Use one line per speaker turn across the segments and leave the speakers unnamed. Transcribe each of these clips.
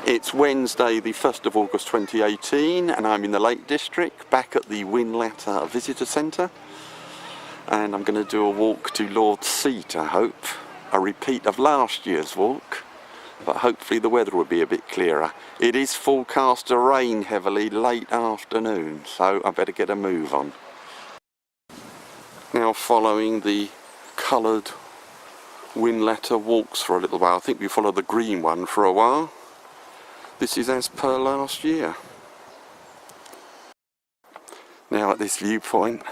It's Wednesday the 1st of August 2018 and I'm in the Lake District back at the Whinlatter Visitor Centre, and I'm going to do a walk to Lord's Seat, I hope. A repeat of last year's walk, but hopefully the weather will be a bit clearer. It is forecast to rain heavily late afternoon, so I better get a move on. Now following the coloured Whinlatter walks for a little while. I think we followed the green one for a while. This is as per last year. Now at this viewpoint,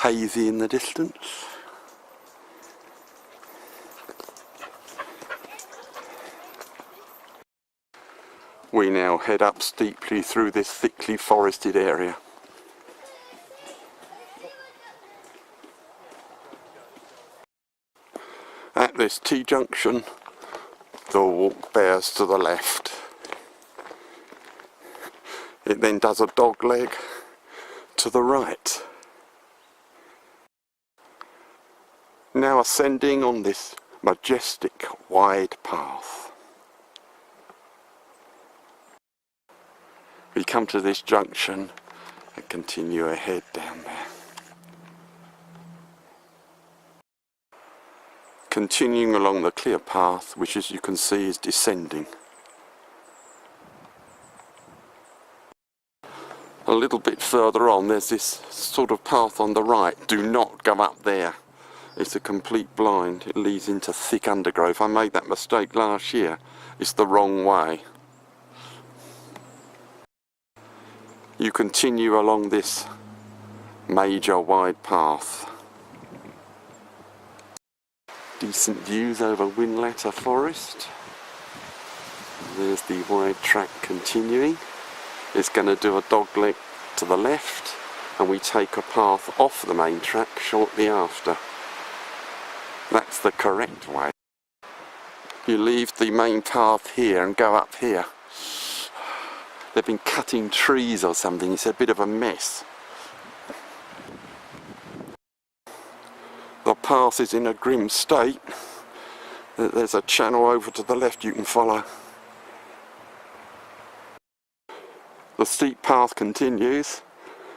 hazy in the distance. We now head up steeply through this thickly forested area. At this T-junction, the walk bears to the left. It then does a dog leg to the right. Now ascending on this majestic wide path. We come to this junction and continue ahead down there. Continuing along the clear path, which as you can see is descending. A little bit further on there's this sort of path on the right. Do not go up there. It's a complete blind. It leads into thick undergrowth. I made that mistake last year. It's the wrong way. You continue along this major wide path. Decent views over Whinlatter Forest. There's the wide track continuing. It's going to do a dog leg to the left, and we take a path off the main track shortly after. That's the correct way. You leave the main path here and go up here. They've been cutting trees or something. It's a bit of a mess. The path is in a grim state. There's a channel over to the left you can follow. The steep path continues.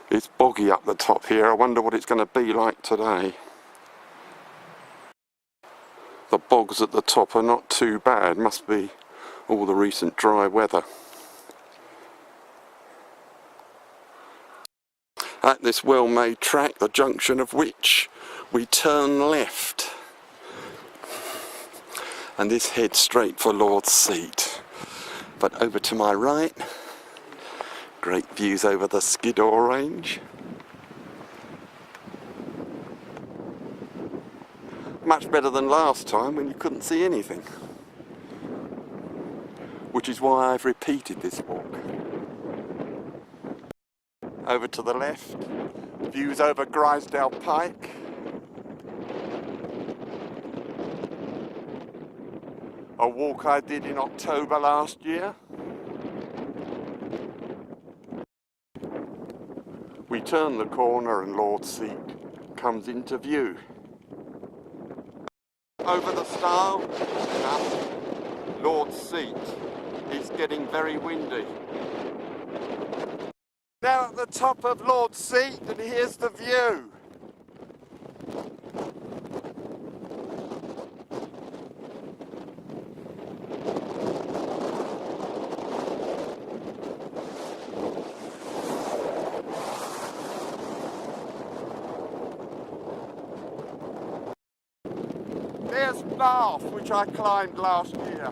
It's boggy up the top here. I wonder what it's going to be like today. The bogs at the top are not too bad. Must be all the recent dry weather. At this well-made track, the junction of which we turn left, and this heads straight for Lord's Seat. But over to my right, great views over the Skiddaw range. Much better than last time when you couldn't see anything, which is why I've repeated this walk. Over to the left, views over Grisdale Pike. A walk I did in October last year. We turn the corner and Lord's Seat comes into view. Over the stile, Lord's Seat. It's getting very windy. Now at the top of Lord's Seat, and here's the view. There's Bath, which I climbed last year.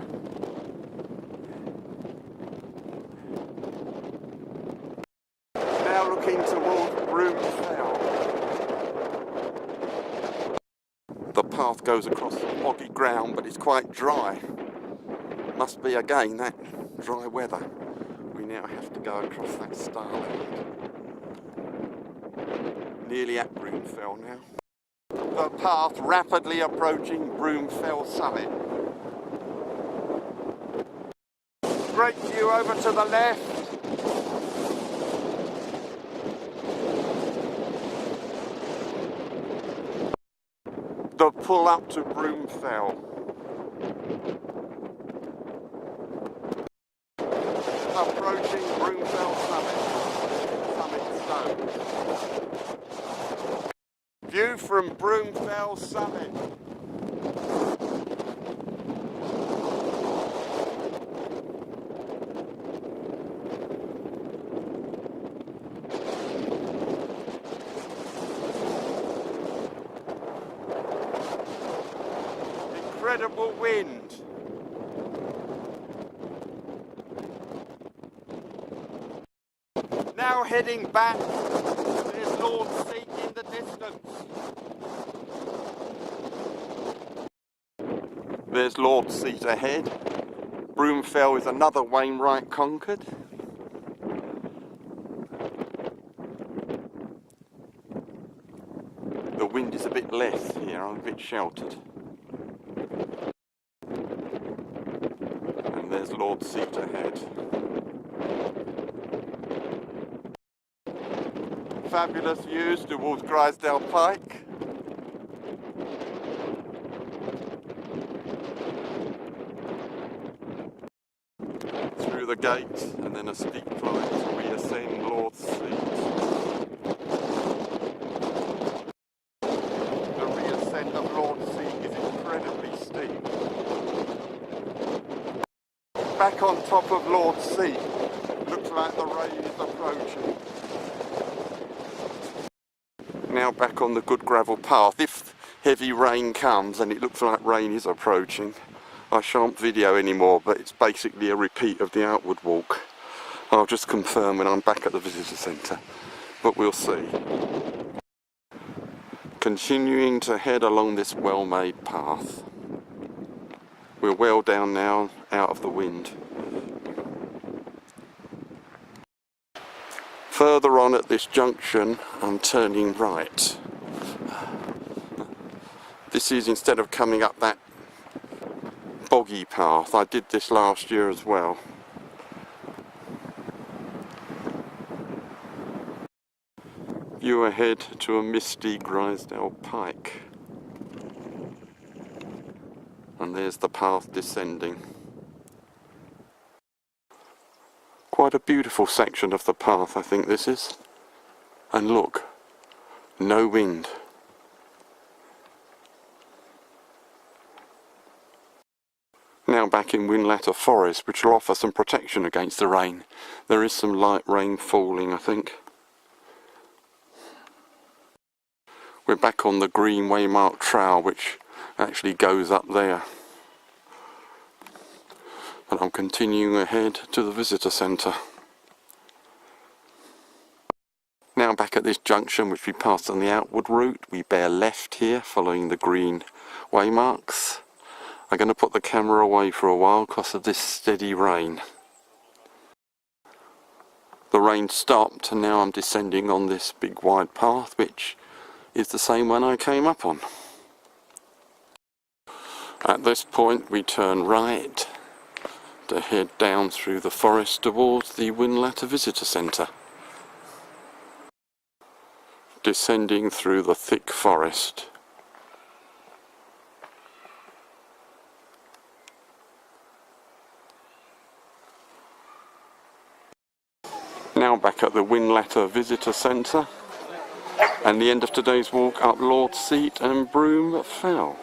Now looking towards Broom Fell. The path goes across boggy ground, but it's quite dry. Must be again that dry weather. We now have to go across that starlight. Nearly at Broom Fell now. The path rapidly approaching Broom Fell summit. Great view over to the left. The pull up to Broom Fell. View from Broom Fell summit. Incredible wind. Now heading back, there's Lord Seat in the distance. There's Lord Seat ahead. Broom Fell is another Wainwright conquered. The wind is a bit less here, I'm a bit sheltered. And there's Lord Seat ahead. Fabulous views towards Grisdale Pike. Through the gate and then a steep climb to reascend Lord Seat. The reascent of Lord Seat is incredibly steep. Back on top of Lord Seat, looks like the rain is approaching. Now back on the good gravel path. If heavy rain comes and it looks like rain is approaching, I shan't video anymore, but it's basically a repeat of the outward walk. I'll just confirm when I'm back at the visitor centre, but we'll see. Continuing to head along this well-made path. We're well down now, out of the wind. Further on at this junction, I'm turning right. This is instead of coming up that boggy path. I did this last year as well. View ahead to a misty Grisdale Pike. And there's the path descending. Quite a beautiful section of the path, I think this is. And look, no wind. Now back in Whinlatter Forest, which will offer some protection against the rain. There is some light rain falling, I think. We're back on the green waymarked trail, which actually goes up there. And I'm continuing ahead to the visitor centre. Now back at this junction, which we passed on the outward route, we bear left here, following the green waymarks. I'm going to put the camera away for a while because of this steady rain. The rain stopped and now I'm descending on this big wide path, which is the same one I came up on. At this point we turn right to head down through the forest towards the Whinlatter Visitor Centre. Descending through the thick forest. Now back at the Whinlatter Visitor Centre and the end of today's walk up Lord Seat and Broom Fell.